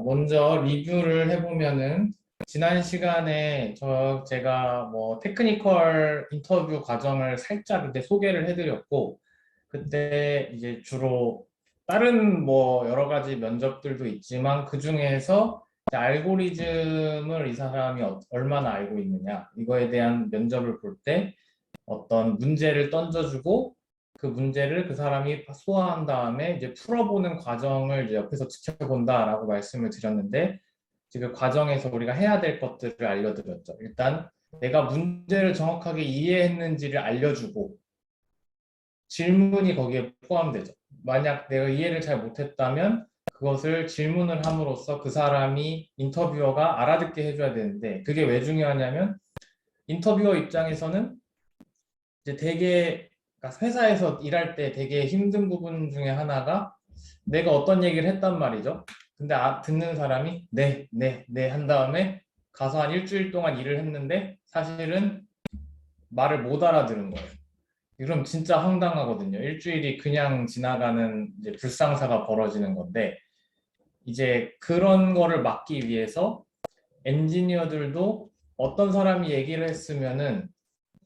먼저 리뷰를 해보면은 지난 시간에 제가 뭐 테크니컬 인터뷰 과정을 살짝 이제 소개를 해드렸고, 그때 이제 주로 다른 뭐 여러 가지 면접들도 있지만 그 중에서 알고리즘을 이 사람이 얼마나 알고 있느냐 이거에 대한 면접을 볼 때 어떤 문제를 던져주고 그 문제를 그 사람이 소화한 다음에 이제 풀어보는 과정을 이제 옆에서 지켜본다라고 말씀을 드렸는데, 지금 과정에서 우리가 해야 될 것들을 알려드렸죠. 일단 내가 문제를 정확하게 이해했는지를 알려주고 질문이 거기에 포함되죠. 만약 내가 이해를 잘 못했다면 그것을 질문을 함으로써 그 사람이 인터뷰어가 알아듣게 해줘야 되는데, 그게 왜 중요하냐면 인터뷰어 입장에서는 이제 되게, 그러니까 회사에서 일할 때 되게 힘든 부분 중에 하나가 내가 어떤 얘기를 했단 말이죠. 근데 듣는 사람이 네 한 다음에 가서 한 일주일 동안 일을 했는데 사실은 말을 못 알아들은 거예요. 그럼 진짜 황당하거든요. 일주일이 그냥 지나가는 이제 불상사가 벌어지는 건데, 이제 그런 거를 막기 위해서 엔지니어들도 어떤 사람이 얘기를 했으면은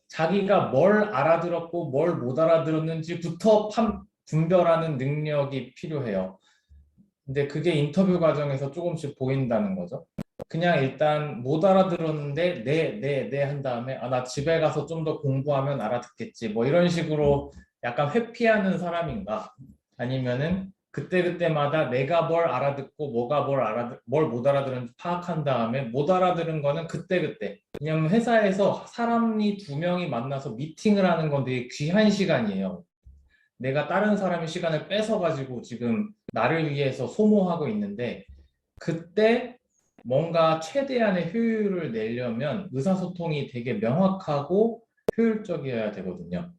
자기가 뭘 알아들었고 뭘 못 알아들었는지부터 분별하는 능력이 필요해요. 근데 그게 인터뷰 과정에서 조금씩 보인다는 거죠. 그냥 일단 못 알아들었는데 네 한 다음에 나 집에 가서 좀 더 공부하면 알아듣겠지 뭐 이런 식으로 약간 회피하는 사람인가, 아니면은 그때그때마다 내가 뭘 알아듣고 뭐가 뭘 못 알아들은지 파악한 다음에 못 알아들은 거는 그때그때, 왜냐면 회사에서 사람이 두 명이 만나서 미팅을 하는 건 되게 귀한 시간이에요. 내가 다른 사람의 시간을 뺏어가지고 지금 나를 위해서 소모하고 있는데, 그때 뭔가 최대한의 효율을 내려면 의사소통이 되게 명확하고 효율적이어야 되거든요.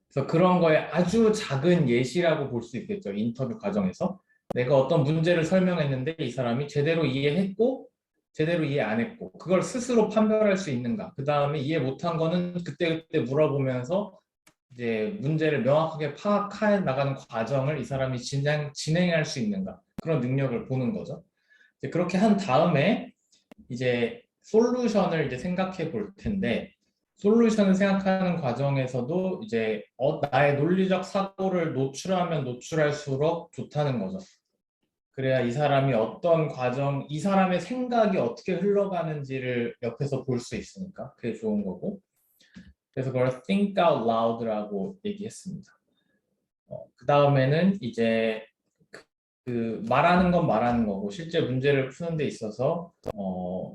그래서 그런 거에 아주 작은 예시라고 볼 수 있겠죠. 인터뷰 과정에서 내가 어떤 문제를 설명했는데 이 사람이 제대로 이해했고 제대로 이해 안 했고 그걸 스스로 판별할 수 있는가, 그 다음에 이해 못한 거는 그때그때 물어보면서 이제 문제를 명확하게 파악해 나가는 과정을 이 사람이 진행할 수 있는가, 그런 능력을 보는 거죠. 이제 그렇게 한 다음에 이제 솔루션을 이제 생각해 볼 텐데, 솔루션을 생각하는 과정에서도 이제 나의 논리적 사고를 노출하면 노출할수록 좋다는 거죠. 그래야 이 사람이 어떤 과정, 이 사람의 생각이 어떻게 흘러가는지를 옆에서 볼 수 있으니까 그게 좋은 거고. 그래서 그걸 think out loud라고 얘기했습니다. 그 다음에는 이제 그 말하는 건 말하는 거고 실제 문제를 푸는 데 있어서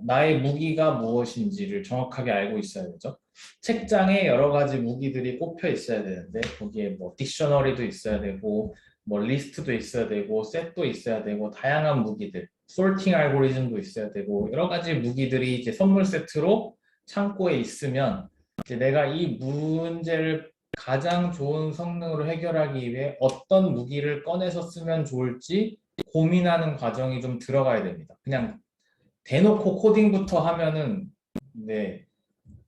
나의 무기가 무엇인지를 정확하게 알고 있어야 되죠. 책장에 여러 가지 무기들이 꼽혀 있어야 되는데 거기에 뭐 딕셔너리도 있어야 되고 뭐 리스트도 있어야 되고 셋도 있어야 되고 다양한 무기들, 소팅 알고리즘도 있어야 되고 여러 가지 무기들이 이제 선물 세트로 창고에 있으면 이제 내가 이 문제를 가장 좋은 성능으로 해결하기 위해 어떤 무기를 꺼내서 쓰면 좋을지 고민하는 과정이 좀 들어가야 됩니다. 그냥 대놓고 코딩부터 하면은 네,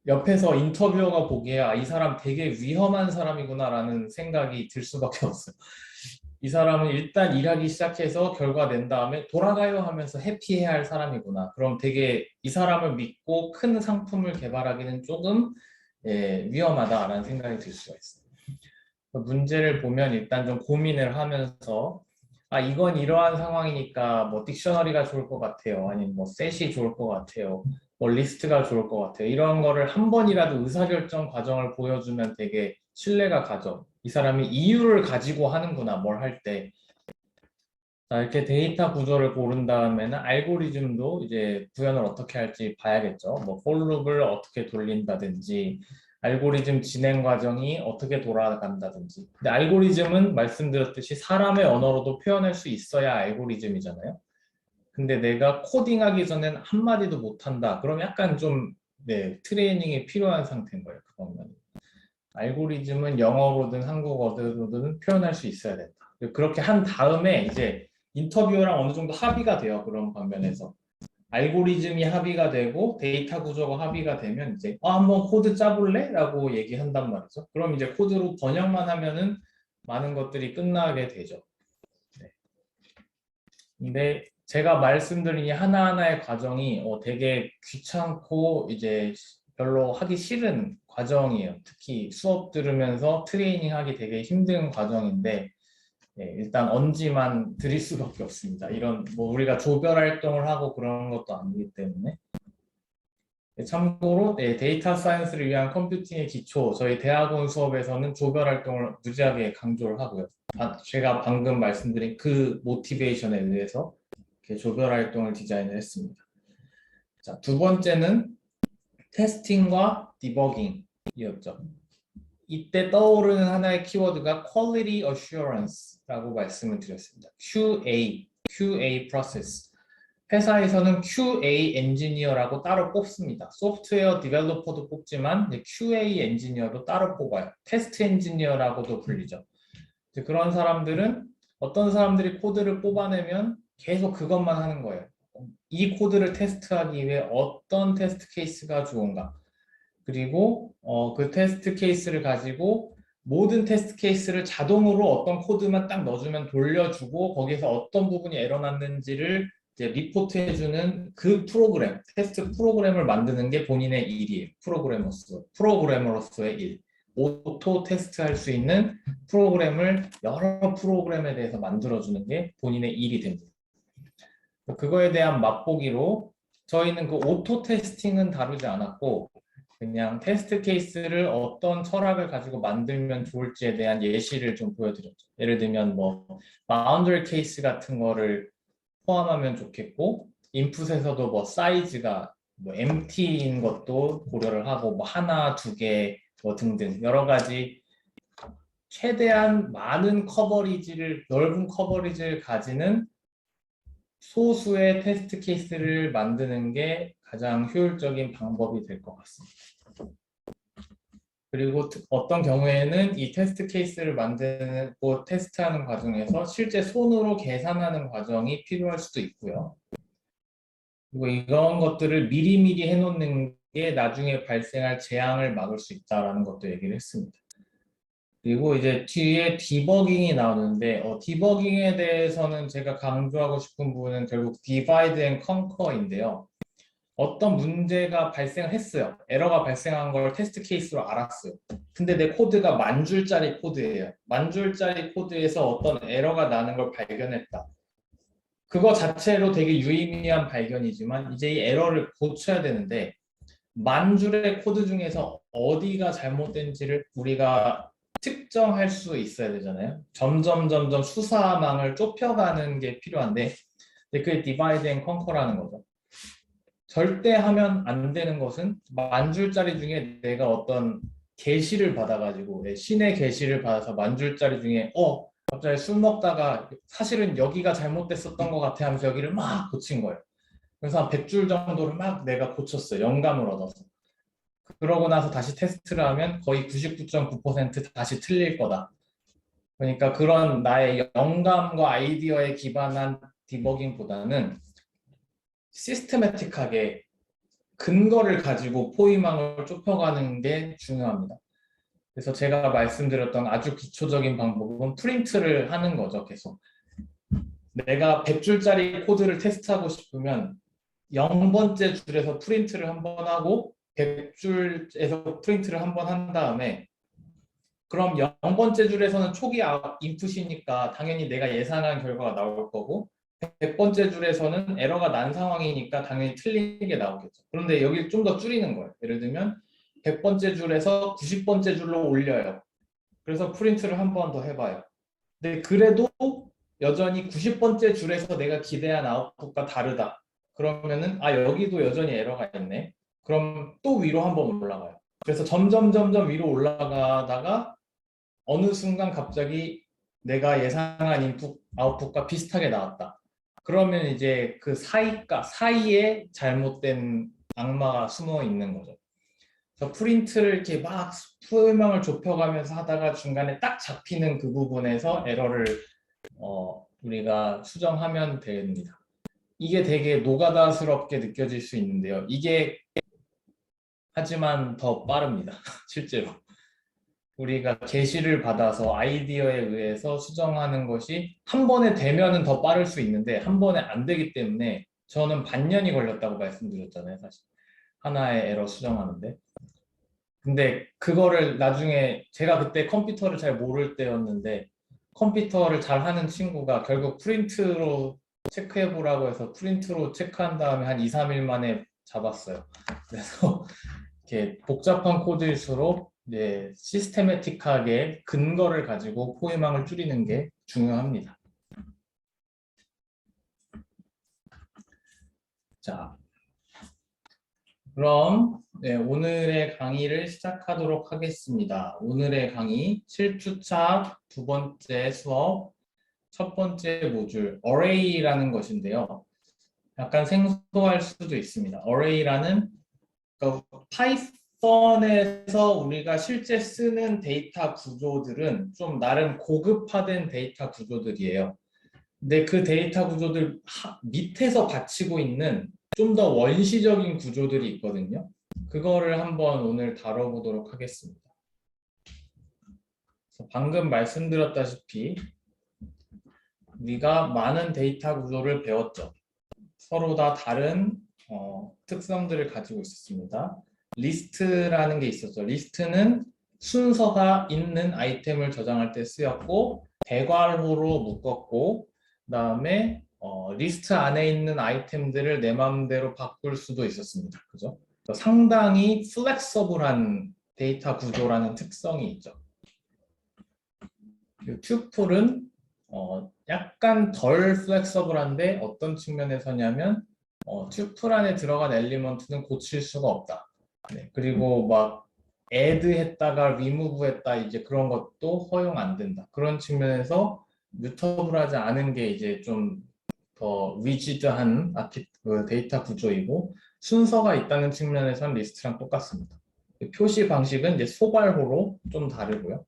옆에서 인터뷰어가 보기에 이 사람 되게 위험한 사람이구나라는 생각이 들 수밖에 없어요. 이 사람은 일단 일하기 시작해서 결과 낸 다음에 돌아가요 하면서 해피해야 할 사람이구나. 그럼 되게 이 사람을 믿고 큰 상품을 개발하기는 조금 위험하다라는 생각이 들 수가 있어요. 문제를 보면 일단 좀 고민을 하면서 이건 이러한 상황이니까 뭐 딕셔너리가 좋을 것 같아요. 아니면 뭐 셋이 좋을 것 같아요. 뭐 리스트가 좋을 것 같아요. 이런 거를 한 번이라도 의사결정 과정을 보여주면 되게 신뢰가 가죠. 이 사람이 이유를 가지고 하는구나, 뭘 할 때. 자, 이렇게 데이터 구조를 고른 다음에는 알고리즘도 이제 구현을 어떻게 할지 봐야겠죠. 뭐 for 룹을 어떻게 돌린다든지 알고리즘 진행 과정이 어떻게 돌아간다든지. 근데 알고리즘은 말씀드렸듯이 사람의 언어로도 표현할 수 있어야 알고리즘이잖아요. 근데 내가 코딩하기 전엔 한마디도 못한다. 그럼 약간 좀 트레이닝이 필요한 상태인 거예요. 그거는. 알고리즘은 영어로든 한국어로든 표현할 수 있어야 된다. 그렇게 한 다음에 이제 인터뷰랑 어느 정도 합의가 돼요. 그런 방면에서. 알고리즘이 합의가 되고 데이터 구조가 합의가 되면 이제 한번 코드 짜볼래? 라고 얘기한단 말이죠. 그럼 이제 코드로 번역만 하면은 많은 것들이 끝나게 되죠. 네. 근데 제가 말씀드린 이 하나하나의 과정이 되게 귀찮고 이제 별로 하기 싫은 과정이에요. 특히 수업 들으면서 트레이닝 하기 되게 힘든 과정인데 일단 언지만 드릴 수밖에 없습니다. 이런 뭐 우리가 조별 활동을 하고 그런 것도 아니기 때문에. 참고로 데이터 사이언스를 위한 컴퓨팅의 기초, 저희 대학원 수업에서는 조별 활동을 무지하게 강조를 하고요. 제가 방금 말씀드린 그 모티베이션에 의해서 이렇게 조별 활동을 디자인을 했습니다. 자, 두 번째는 테스팅과 디버깅이었죠. 이때 떠오르는 하나의 키워드가 Quality Assurance라고 말씀을 드렸습니다. QA process. 회사에서는 QA 엔지니어라고 따로 뽑습니다. 소프트웨어 디벨로퍼도 뽑지만 QA 엔지니어도 따로 뽑아요. 테스트 엔지니어라고도 불리죠. 그런 사람들은 어떤 사람들이 코드를 뽑아내면 계속 그것만 하는 거예요. 이 코드를 테스트하기 위해 어떤 테스트 케이스가 좋은가. 그리고 그 테스트 케이스를 가지고 모든 테스트 케이스를 자동으로 어떤 코드만 딱 넣어주면 돌려주고 거기서 어떤 부분이 에러 났는지를 이제 리포트해주는 그 프로그램, 테스트 프로그램을 만드는 게 본인의 일이에요. 프로그래머로서의 일. 오토 테스트할 수 있는 프로그램을 여러 프로그램에 대해서 만들어주는 게 본인의 일이 됩니다. 그거에 대한 맛보기로 저희는 그 오토 테스팅은 다루지 않았고 그냥 테스트 케이스를 어떤 철학을 가지고 만들면 좋을지에 대한 예시를 좀 보여드렸죠. 예를 들면 뭐 바운더리 케이스 같은 거를 포함하면 좋겠고 인풋에서도 뭐 사이즈가 뭐 empty인 것도 고려를 하고 뭐 하나, 두 개 뭐 등등 여러 가지 최대한 많은 커버리지를 넓은 커버리지를 가지는 소수의 테스트 케이스를 만드는 게 가장 효율적인 방법이 될 것 같습니다. 그리고 어떤 경우에는 이 테스트 케이스를 만들고 테스트하는 과정에서 실제 손으로 계산하는 과정이 필요할 수도 있고요. 그리고 이런 것들을 미리미리 해놓는 게 나중에 발생할 재앙을 막을 수 있다는 것도 얘기를 했습니다. 그리고 이제 뒤에 디버깅이 나오는데 디버깅에 대해서는 제가 강조하고 싶은 부분은 결국 디바이드 앤 컨커인데요. 어떤 문제가 발생했어요. 에러가 발생한 걸 테스트 케이스로 알았어요. 근데 내 코드가 10,000줄짜리 코드예요. 10,000줄짜리 코드에서 어떤 에러가 나는 걸 발견했다. 그거 자체로 되게 유의미한 발견이지만 이제 이 에러를 고쳐야 되는데 10,000줄의 코드 중에서 어디가 잘못된지를 우리가 특정할 수 있어야 되잖아요. 점점 수사망을 좁혀가는 게 필요한데 그게 디바이드 앤 컨커라는 거죠. 절대 하면 안 되는 것은 10,000줄짜리 중에 내가 어떤 계시를 받아가지고 신의 계시를 받아서 10,000줄짜리 중에 갑자기 술 먹다가 사실은 여기가 잘못됐었던 것 같아 하면서 여기를 막 고친 거예요. 그래서 한 100줄 정도를 막 내가 고쳤어요. 영감을 얻어서. 그러고 나서 다시 테스트를 하면 거의 99.9% 다시 틀릴 거다. 그러니까 그런 나의 영감과 아이디어에 기반한 디버깅보다는 시스테매틱하게 근거를 가지고 포위망을 좁혀가는 게 중요합니다. 그래서 제가 말씀드렸던 아주 기초적인 방법은 프린트를 하는 거죠. 계속 내가 100줄짜리 코드를 테스트하고 싶으면 0번째 줄에서 프린트를 한번 하고 100줄에서 프린트를 한번 한 다음에 그럼 0번째 줄에서는 초기 인풋이니까 당연히 내가 예상한 결과가 나올 거고 100번째 줄에서는 에러가 난 상황이니까 당연히 틀린 게 나오겠죠. 그런데 여기 좀 더 줄이는 거예요. 예를 들면 100번째 줄에서 90번째 줄로 올려요. 그래서 프린트를 한 번 더 해봐요. 근데 그래도 여전히 90번째 줄에서 내가 기대한 아웃풋과 다르다. 그러면은 여기도 여전히 에러가 있네. 그럼 또 위로 한번 올라가요. 그래서 점점 위로 올라가다가 어느 순간 갑자기 내가 예상한 인풋 아웃풋과 비슷하게 나왔다. 그러면 이제 그 사이에 잘못된 악마가 숨어 있는 거죠. 그래서 프린트를 이렇게 막 소유망을 좁혀가면서 하다가 중간에 딱 잡히는 그 부분에서 에러를 우리가 수정하면 됩니다. 이게 되게 노가다스럽게 느껴질 수 있는데요. 이게 하지만 더 빠릅니다. 실제로. 우리가 게시를 받아서 아이디어에 의해서 수정하는 것이 한 번에 되면은 더 빠를 수 있는데 한 번에 안 되기 때문에 저는 반년이 걸렸다고 말씀드렸잖아요, 사실. 하나의 에러 수정하는데. 근데 그거를 나중에 제가 그때 컴퓨터를 잘 모를 때였는데 컴퓨터를 잘 하는 친구가 결국 프린트로 체크해 보라고 해서 프린트로 체크한 다음에 한 2, 3일 만에 잡았어요. 그래서 이렇게 복잡한 코드일수록 이제 시스테매틱하게 근거를 가지고 포위망을 줄이는 게 중요합니다. 자, 그럼 네, 오늘의 강의를 시작하도록 하겠습니다. 오늘의 강의 7주차 두 번째 수업 첫 번째 모듈 Array라는 것인데요. 약간 생소할 수도 있습니다. Array라는 그러니까 파이썬에서 우리가 실제 쓰는 데이터 구조들은 좀 나름 고급화된 데이터 구조들이에요. 근데 그 데이터 구조들 밑에서 받치고 있는 좀 더 원시적인 구조들이 있거든요. 그거를 한번 오늘 다뤄보도록 하겠습니다. 그래서 방금 말씀드렸다시피 우리가 많은 데이터 구조를 배웠죠. 서로 다 다른 특성들을 가지고 있었습니다. 리스트라는 게 있었죠. 리스트는 순서가 있는 아이템을 저장할 때 쓰였고 대괄호로 묶었고 그다음에 리스트 안에 있는 아이템들을 내 마음대로 바꿀 수도 있었습니다. 그죠? 상당히 플렉서블한 데이터 구조라는 특성이 있죠. 튜플은 약간 덜 플렉서블한데 어떤 측면에서냐면 튜플 안에 들어간 엘리먼트는 고칠 수가 없다. 네, 그리고 막 add 했다가 remove 했다 이제 그런 것도 허용 안 된다. 그런 측면에서 뮤터블하지 않은 게 이제 좀 더 리지드한 데이터 구조이고 순서가 있다는 측면에서는 리스트랑 똑같습니다. 표시 방식은 이제 소괄호로 좀 다르고요.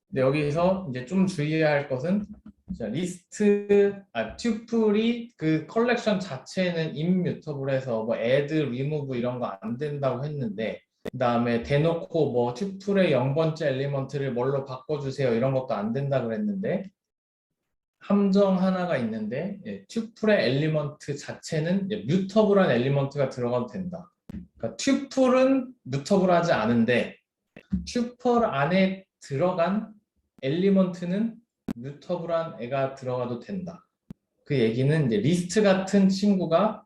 근데 여기서 이제 좀 주의해야 할 것은 튜플이 그 컬렉션 자체는 임뮤터블해서 뭐 add, remove 이런 거 안 된다고 했는데 그 다음에 대놓고 뭐 튜플의 0번째 엘리먼트를 뭘로 바꿔주세요 이런 것도 안 된다 그랬는데 함정 하나가 있는데 튜플의 엘리먼트 자체는 뮤터블한 엘리먼트가 들어가도 된다. 그러니까 튜플은 뮤터블하지 않은데 튜플 안에 들어간 엘리먼트는 뮤터블한 애가 들어가도 된다. 그 얘기는 이제 리스트 같은 친구가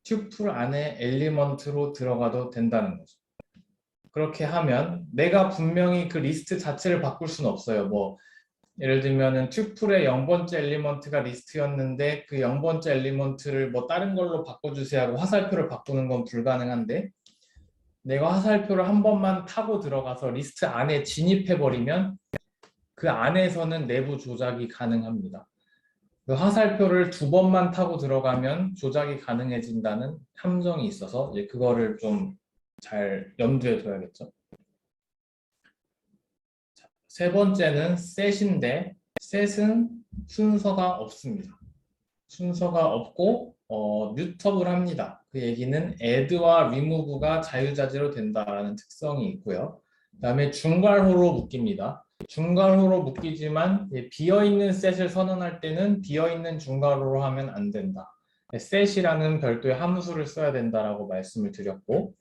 튜플 안에 엘리먼트로 들어가도 된다는 거죠. 그렇게 하면 내가 분명히 그 리스트 자체를 바꿀 수는 없어요. 뭐 예를 들면은 튜플의 0번째 엘리먼트가 리스트였는데 그 0번째 엘리먼트를 뭐 다른 걸로 바꿔주세요 하고 화살표를 바꾸는 건 불가능한데 내가 화살표를 한 번만 타고 들어가서 리스트 안에 진입해버리면 그 안에서는 내부 조작이 가능합니다. 그 화살표를 두 번만 타고 들어가면 조작이 가능해진다는 함정이 있어서 이제 그거를 좀 잘 염두에 둬야겠죠. 세 번째는 set인데 set은 순서가 없습니다. 순서가 없고 뮤터블 합니다. 그 얘기는 add와 remove가 자유자재로 된다라는 특성이 있고요. 그 다음에 중괄호로 묶입니다. 중괄호로 묶이지만 비어있는 셋을 선언할 때는 비어있는 중괄호로 하면 안 된다. set이라는 별도의 함수를 써야 된다라고 말씀을 드렸고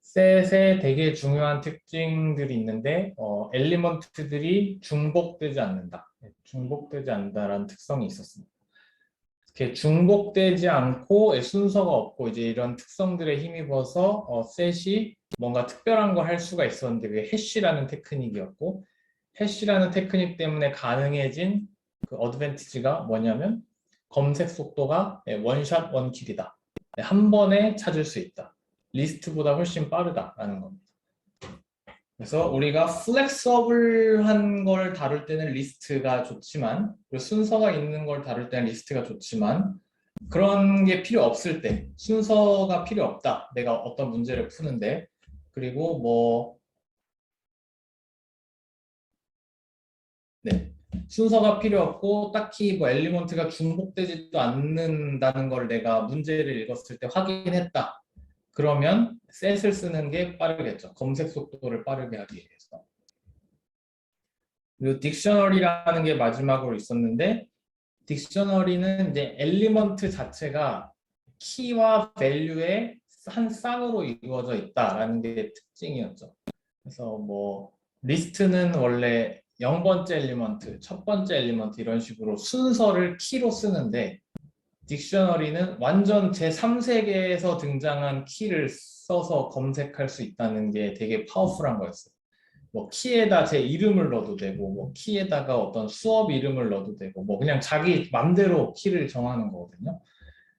셋의 되게 중요한 특징들이 있는데 엘리먼트들이 중복되지 않는다. 중복되지 않는다라는 특성이 있었습니다. 이렇게 중복되지 않고 순서가 없고 이제 이런 특성들에 힘입어서 셋이 뭔가 특별한 걸 할 수가 있었는데 그게 해시라는 테크닉이었고 해시라는 테크닉 때문에 가능해진 그 어드밴티지가 뭐냐면 검색 속도가 원샷 원킬이다. 한 번에 찾을 수 있다. 리스트보다 훨씬 빠르다라는 겁니다. 그래서 우리가 플렉서블한 걸 다룰 때는 리스트가 좋지만 순서가 있는 걸 다룰 때는 리스트가 좋지만 그런 게 필요 없을 때 순서가 필요 없다. 내가 어떤 문제를 푸는데 그리고 뭐 네. 순서가 필요 없고 딱히 뭐 엘리먼트가 중복되지도 않는다는 걸 내가 문제를 읽었을 때 확인했다. 그러면 셋을 쓰는 게 빠르겠죠. 검색 속도를 빠르게 하기 위해서. 그리고 딕셔너리라는 게 마지막으로 있었는데 딕셔너리는 이제 엘리먼트 자체가 키와 밸류의 한 쌍으로 이루어져 있다라는 게 특징이었죠. 그래서 뭐 리스트는 원래 0번째 엘리먼트, 첫 번째 엘리먼트 이런 식으로 순서를 키로 쓰는데 딕셔너리는 완전 제3세계에서 등장한 키를 써서 검색할 수 있다는 게 되게 파워풀한 거였어요. 뭐 키에다 제 이름을 넣어도 되고 뭐 키에다가 어떤 수업 이름을 넣어도 되고 뭐 그냥 자기 맘대로 키를 정하는 거거든요.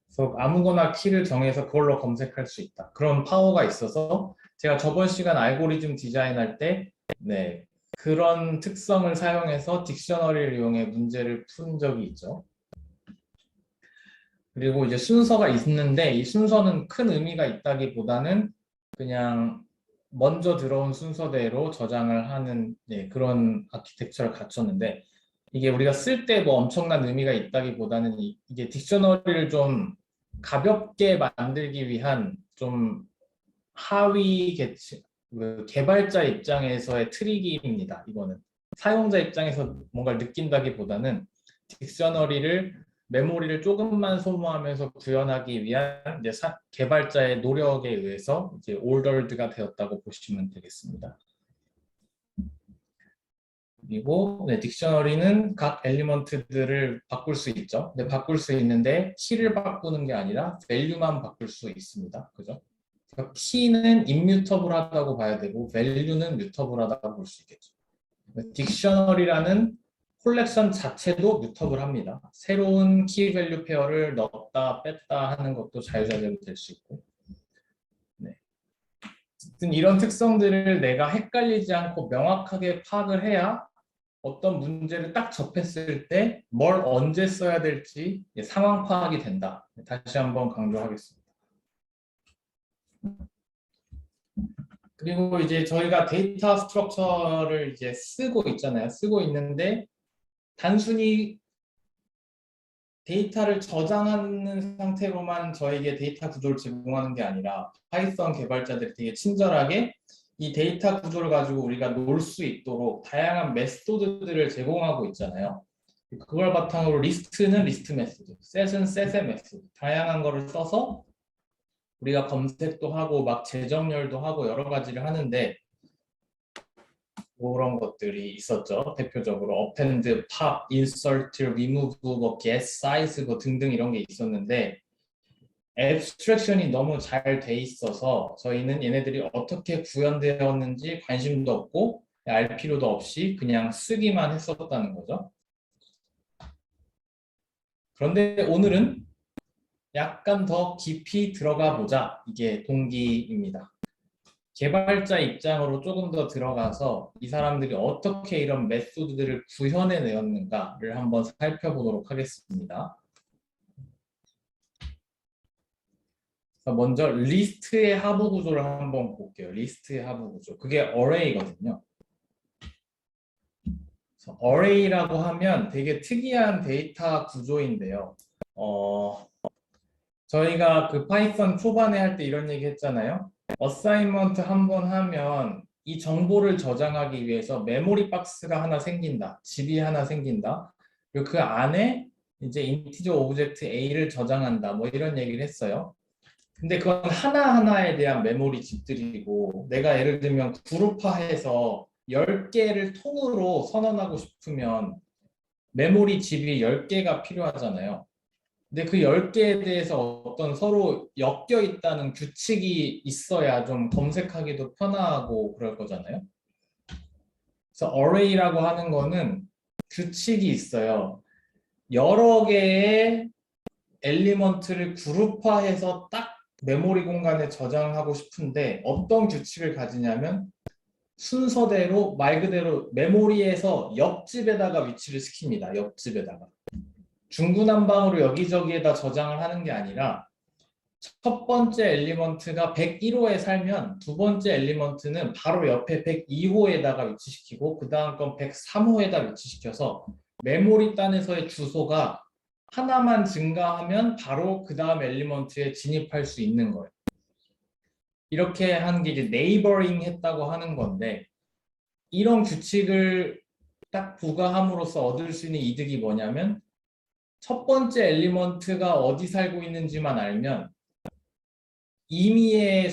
그래서 아무거나 키를 정해서 그걸로 검색할 수 있다. 그런 파워가 있어서 제가 저번 시간 알고리즘 디자인할 때 네, 그런 특성을 사용해서 딕셔너리를 이용해 문제를 푼 적이 있죠. 그리고 이제 순서가 있는데 이 순서는 큰 의미가 있다기보다는 그냥 먼저 들어온 순서대로 저장을 하는 그런 아키텍처를 갖췄는데 이게 우리가 쓸 때 뭐 엄청난 의미가 있다기보다는 이게 딕셔너리를 좀 가볍게 만들기 위한 좀 하위 계층, 그 개발자 입장에서의 트릭입니다. 이거는 사용자 입장에서 뭔가를 느낀다기보다는 딕셔너리를 메모리를 조금만 소모하면서 구현하기 위한 이제 개발자의 노력에 의해서 이제 올더드가 되었다고 보시면 되겠습니다. 그리고 딕셔너리는 각 엘리먼트들을 바꿀 수 있죠. 근데 바꿀 수 있는데 키를 바꾸는 게 아니라 밸류만 바꿀 수 있습니다. 그죠? 그러니까 키는 임뮤터블하다고 봐야 되고 밸류는 뮤터블하다고 볼 수 있겠죠. 딕셔너리라는 콜렉션 자체도 뮤터블합니다. 새로운 키 밸류 페어를 넣었다 뺐다 하는 것도 자유자재로 될 수 있고. 네. 이런 특성들을 내가 헷갈리지 않고 명확하게 파악을 해야 어떤 문제를 딱 접했을 때 뭘 언제 써야 될지 상황 파악이 된다. 다시 한번 강조하겠습니다. 그리고 이제 저희가 데이터 스트럭처를 이제 쓰고 있잖아요. 쓰고 있는데 단순히 데이터를 저장하는 상태로만 저에게 데이터 구조를 제공하는 게 아니라 파이썬 개발자들이 되게 친절하게 이 데이터 구조를 가지고 우리가 놀 수 있도록 다양한 메소드들을 제공하고 있잖아요. 그걸 바탕으로 리스트는 리스트 메소드, 셋은 셋의 메소드, 다양한 거를 써서 우리가 검색도 하고 막 재정렬도 하고 여러 가지를 하는데 그런 것들이 있었죠. 대표적으로 append, pop, insert, remove, 뭐 get size 뭐 등등 이런 게 있었는데 앱스트랙션이 너무 잘 돼 있어서 저희는 얘네들이 어떻게 구현되었는지 관심도 없고 알 필요도 없이 그냥 쓰기만 했었다는 거죠. 그런데 오늘은 약간 더 깊이 들어가 보자. 이게 동기입니다. 개발자 입장으로 조금 더 들어가서 이 사람들이 어떻게 이런 메소드들을 구현해 내었는가를 한번 살펴보도록 하겠습니다. 먼저 리스트의 하부 구조를 한번 볼게요. 리스트의 하부 구조. 그게 array거든요. array라고 하면 되게 특이한 데이터 구조인데요. 저희가 그 파이썬 초반에 할 때 이런 얘기 했잖아요. 어사이먼트 한 번 하면 이 정보를 저장하기 위해서 메모리 박스가 하나 생긴다. 집이 하나 생긴다. 그리고 그 안에 이제 인티저 오브젝트 A를 저장한다. 뭐 이런 얘기를 했어요. 근데 그건 하나하나에 대한 메모리 집들이고 내가 예를 들면 그룹화해서 10개를 통으로 선언하고 싶으면 메모리 집이 10개가 필요하잖아요. 근데 그 10개에 대해서 어떤 서로 엮여 있다는 규칙이 있어야 좀 검색하기도 편하고 그럴 거잖아요. 그래서 array라고 하는 거는 규칙이 있어요. 여러 개의 엘리먼트를 그룹화해서 딱 메모리 공간에 저장하고 싶은데 어떤 규칙을 가지냐면 순서대로 말 그대로 메모리에서 옆집에다가 위치를 시킵니다. 옆집에다가. 중구난방으로 여기저기에다 저장을 하는 게 아니라 첫 번째 엘리먼트가 101호에 살면 두 번째 엘리먼트는 바로 옆에 102호에다가 위치시키고 그 다음 건 103호에다 위치시켜서 메모리 단에서의 주소가 하나만 증가하면 바로 그 다음 엘리먼트에 진입할 수 있는 거예요. 이렇게 하는 게 이제 네이버링 했다고 하는 건데 이런 규칙을 딱 부가함으로써 얻을 수 있는 이득이 뭐냐면 첫 번째 엘리먼트가 어디 살고 있는지만 알면 임의의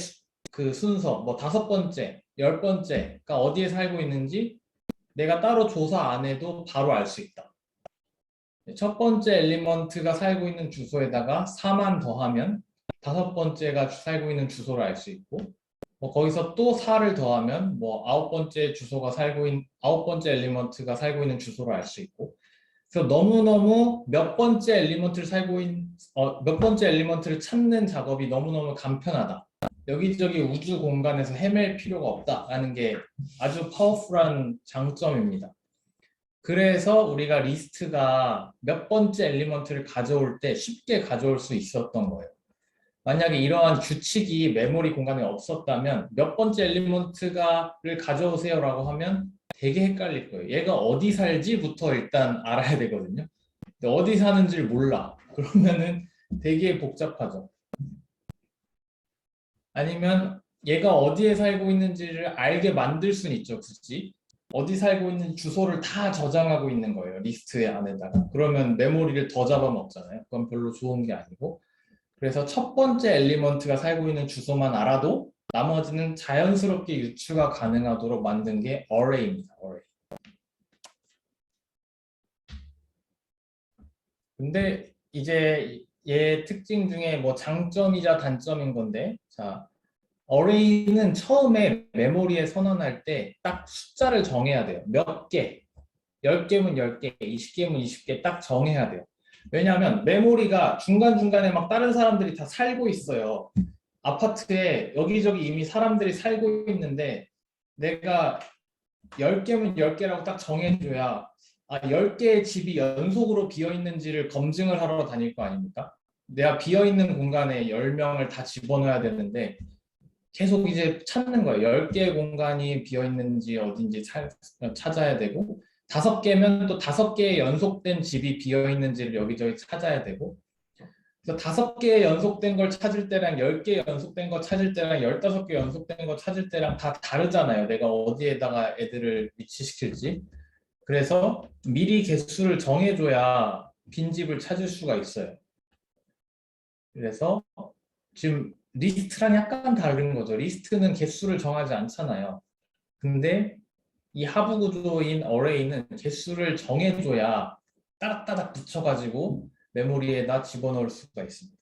그 순서, 뭐 5번째, 10번째가 어디에 살고 있는지 내가 따로 조사 안 해도 바로 알 수 있다. 첫 번째 엘리먼트가 살고 있는 주소에다가 4만 더하면 5번째가 살고 있는 주소를 알 수 있고, 뭐 거기서 또 4를 더하면 뭐 9번째 주소가 살고 있는 9번째 엘리먼트가 살고 있는 주소를 알 수 있고, 그래서 너무너무 몇 번째 엘리먼트를 몇 번째 엘리먼트를 찾는 작업이 너무너무 간편하다. 여기저기 우주 공간에서 헤맬 필요가 없다라는 게 아주 파워풀한 장점입니다. 그래서 우리가 리스트가 몇 번째 엘리먼트를 가져올 때 쉽게 가져올 수 있었던 거예요. 만약에 이러한 규칙이 메모리 공간에 없었다면 몇 번째 엘리먼트를 가져오세요라고 하면 되게 헷갈릴 거예요. 얘가 어디 살지부터 일단 알아야 되거든요. 근데 어디 사는지를 몰라. 그러면은 되게 복잡하죠. 아니면 얘가 어디에 살고 있는지를 알게 만들 수는 있죠, 굳이. 어디 살고 있는 주소를 다 저장하고 있는 거예요, 리스트 안에다가. 그러면 메모리를 더 잡아먹잖아요. 그건 별로 좋은 게 아니고. 그래서 첫 번째 엘리먼트가 살고 있는 주소만 알아도 나머지는 자연스럽게 유추가 가능하도록 만든 게 어레이입니다. 어레이. 근데 이제 얘 특징 중에 뭐 장점이자 단점인 건데, 자, 어레이는 처음에 메모리에 선언할 때 딱 숫자를 정해야 돼요. 몇 개, 10개면 10개, 20개면 20개 딱 정해야 돼요. 왜냐하면 메모리가 중간중간에 막 다른 사람들이 다 살고 있어요. 아파트에 여기저기 이미 사람들이 살고 있는데 내가 10개면 10개라고 딱 정해줘야 10개의 집이 연속으로 비어있는지를 검증을 하러 다닐 거 아닙니까? 내가 비어있는 공간에 10명을 다 집어넣어야 되는데 계속 이제 찾는 거예요. 10개의 공간이 비어있는지 어딘지 찾아야 되고 5개면 또 5개의 연속된 집이 비어있는지를 여기저기 찾아야 되고 그래서 5개의 연속된 걸 찾을 때랑 10개 연속된 거 찾을 때랑 15개 연속된 거 찾을 때랑 다 다르잖아요. 내가 어디에다가 애들을 위치시킬지. 그래서 미리 개수를 정해줘야 빈집을 찾을 수가 있어요. 그래서 지금 리스트랑 약간 다른 거죠. 리스트는 개수를 정하지 않잖아요. 근데 이 하부 구조인 어레이는 개수를 정해줘야 따닥따닥 붙여가지고 메모리에다 집어넣을 수가 있습니다.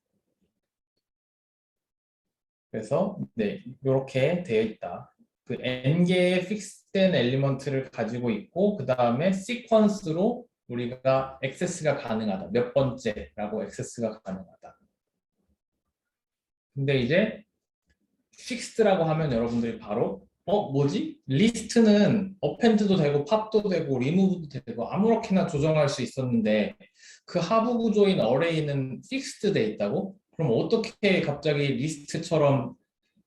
그래서 네, 이렇게 되어 있다. 그 n개의 픽스된 엘리먼트를 가지고 있고 그 다음에 시퀀스로 우리가 액세스가 가능하다. 몇 번째라고 액세스가 가능하다. 근데 이제 픽스드라고 하면 여러분들이 바로 뭐지? 리스트는 어펜드도 되고 팝도 되고 리무브도 되고 아무렇게나 조정할 수 있었는데 그 하부 구조인 어레이는 픽스드 돼 있다고? 그럼 어떻게 갑자기 리스트처럼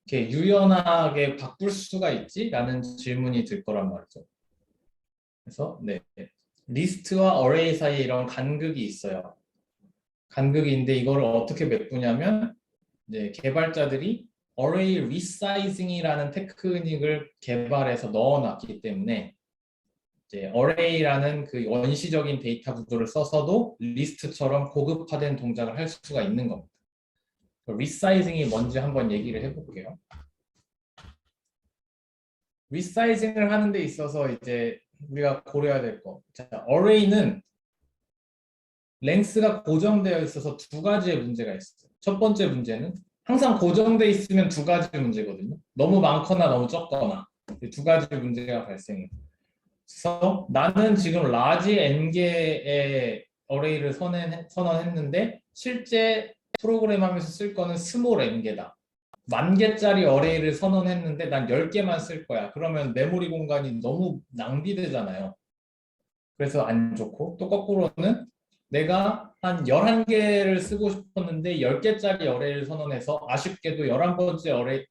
이렇게 유연하게 바꿀 수가 있지? 라는 질문이 들 거란 말이죠. 그래서 네, 리스트와 어레이 사이에 이런 간극이 있어요. 간극이 있는데 이거를 어떻게 메꾸냐면 이제 개발자들이 어레이 리사이징이라는 테크닉을 개발해서 넣어놨기 때문에 이제 어레이라는 그 원시적인 데이터 구조를 써서도 리스트처럼 고급화된 동작을 할 수가 있는 겁니다. 리사이징이 뭔지 한번 얘기를 해볼게요. 리사이징을 하는 데 있어서 이제 우리가 고려해야 될 거. 자, 어레이는 랭스가 고정되어 있어서 두 가지의 문제가 있어요. 첫 번째 문제는 항상 고정되어 있으면 두 가지 문제거든요. 너무 많거나 너무 적거나 두 가지 문제가 발생해요. 그래서 나는 지금 라지 n개의 어레이를 선언했는데 실제 프로그램하면서 쓸 거는 스몰 n개다. 10,000개짜리 어레이를 선언했는데 난 10개만 쓸 거야. 그러면 메모리 공간이 너무 낭비되잖아요. 그래서 안 좋고 또 거꾸로는 내가 한 11개를 쓰고 싶었는데 10개짜리 어레이를 선언해서 아쉽게도 11번째 어레이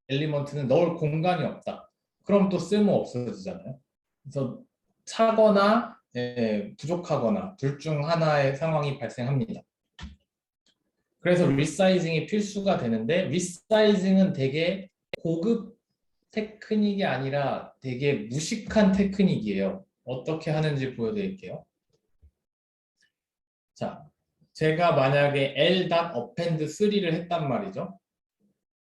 엘리먼트는 넣을 공간이 없다. 그럼 또 쓸모 없어지잖아요. 그래서 차거나 부족하거나 둘 중 하나의 상황이 발생합니다. 그래서 리사이징이 필수가 되는데 리사이징은 되게 고급 테크닉이 아니라 되게 무식한 테크닉이에요. 어떻게 하는지 보여드릴게요. 자, 제가 만약에 l.append 3를 했단 말이죠.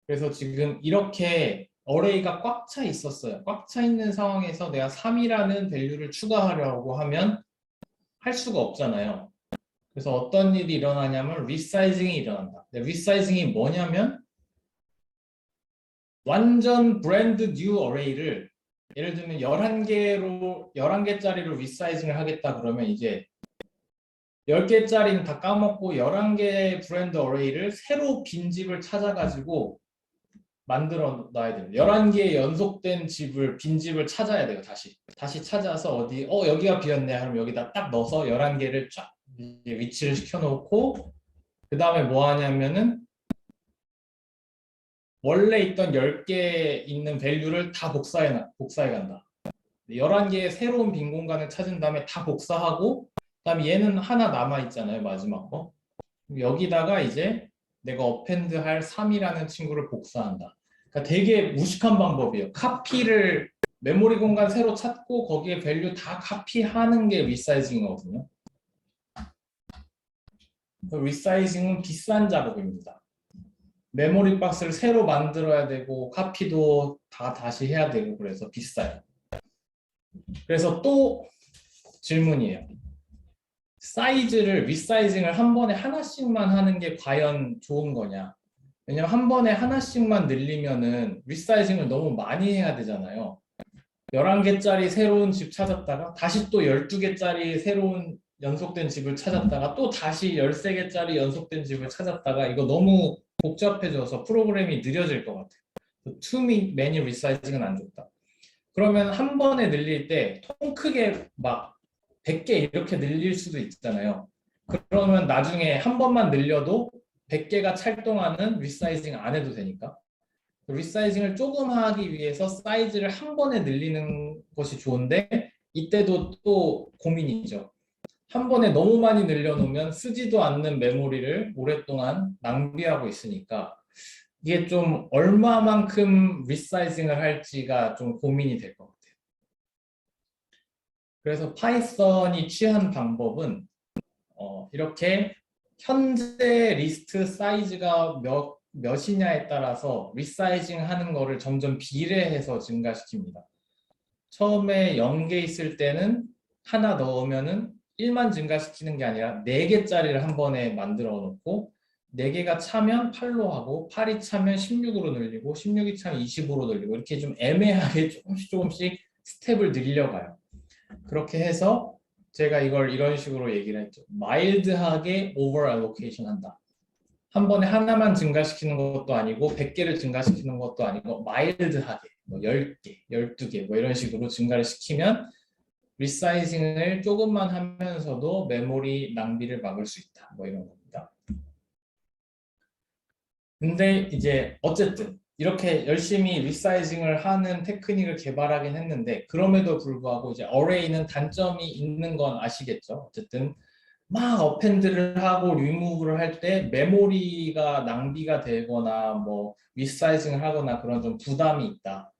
그래서 지금 이렇게 어레이가 꽉 차 있었어요. 꽉 차 있는 상황에서 내가 3이라는 밸류를 추가하려고 하면 할 수가 없잖아요. 그래서 어떤 일이 일어나냐면 리사이징이 일어난다. 리사이징이 뭐냐면 완전 브랜드 뉴 어레이를 예를 들면 11개짜리로 리사이징을 하겠다 그러면 이제 10개짜리는 다 까먹고 11개의 브랜드 어레이를 새로 빈집을 찾아가지고 만들어 놔야 돼요. 11개의 연속된 빈집을 찾아야 돼요. 다시 찾아서 여기가 비었네 하면 여기다 딱 넣어서 11개를 쫙 위치를 시켜놓고 그 다음에 뭐 하냐면은 원래 있던 10개 있는 밸류를 다 복사해 간다. 11개의 새로운 빈 공간을 찾은 다음에 다 복사하고 그다음에 얘는 하나 남아 있잖아요. 마지막 거. 여기다가 이제 내가 어펜드 할 3이라는 친구를 복사한다. 그러니까 되게 무식한 방법이에요. 메모리 공간 새로 찾고 거기에 밸류 다 카피하는 게 리사이징이거든요. 리사이징은 비싼 작업입니다. 메모리 박스를 새로 만들어야 되고 카피도 다 다시 해야 되고 그래서 비싸요. 그래서 또 질문이에요. 리사이징을 한 번에 하나씩만 하는 게 과연 좋은 거냐? 왜냐면 한 번에 하나씩만 늘리면은 리사이징을 너무 많이 해야 되잖아요. 11개짜리 새로운 집 찾았다가 다시 또 12개짜리 새로운 연속된 집을 찾았다가 또 다시 13개짜리 연속된 집을 찾았다가 이거 너무 복잡해져서 프로그램이 느려질 것 같아요. Too many resizing은 안 좋다. 그러면 한 번에 늘릴 때 통 크게 막 100개 이렇게 늘릴 수도 있잖아요. 그러면 나중에 한 번만 늘려도 100개가 찰 동안은 리사이징 안 해도 되니까. 리사이징을 조금 하기 위해서 사이즈를 한 번에 늘리는 것이 좋은데 이때도 또 고민이죠. 한 번에 너무 많이 늘려놓으면 쓰지도 않는 메모리를 오랫동안 낭비하고 있으니까 이게 좀 얼마만큼 리사이징을 할지가 좀 고민이 될 것 같아요. 그래서 파이썬이 취한 방법은 이렇게 현재 리스트 사이즈가 몇이냐에 따라서 리사이징 하는 거를 점점 비례해서 증가시킵니다. 처음에 0개 있을 때는 하나 넣으면은 1만 증가시키는 게 아니라 4개짜리를 한 번에 만들어 놓고 4개가 차면 8로 하고 8이 차면 16으로 늘리고 16이 차면 20으로 늘리고 이렇게 좀 애매하게 조금씩 스텝을 늘려가요. 그렇게 해서 제가 이걸 이런 식으로 얘기를 했죠. 마일드하게 오버 알로케이션 한다. 한 번에 하나만 증가시키는 것도 아니고 100개를 증가시키는 것도 아니고 마일드하게 뭐 10개, 12개 뭐 이런 식으로 증가를 시키면 리사이징을 조금만 하면서도 메모리 낭비를 막을 수 있다. 뭐 이런 겁니다. 근데 이제 어쨌든 이렇게 열심히 리사이징을 하는 테크닉을 개발하긴 했는데 그럼에도 불구하고 이제 어레이는 단점이 있는 건 아시겠죠? 어쨌든 막 어펜드를 하고 리무브를 할 때 메모리가 낭비가 되거나 뭐 리사이징을 하거나 그런 좀 부담이 있다.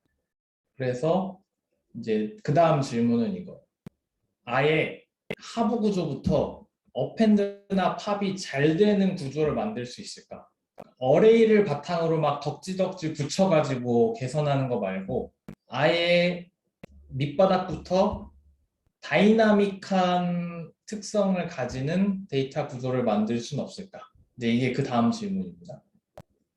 그래서 이제 그 다음 질문은 이거. 아예 하부 구조부터 어펜드나 팝이 잘 되는 구조를 만들 수 있을까? 어레이를 바탕으로 막 덕지덕지 붙여가지고 개선하는 거 말고 아예 밑바닥부터 다이나믹한 특성을 가지는 데이터 구조를 만들 수는 없을까? 네, 이게 그 다음 질문입니다.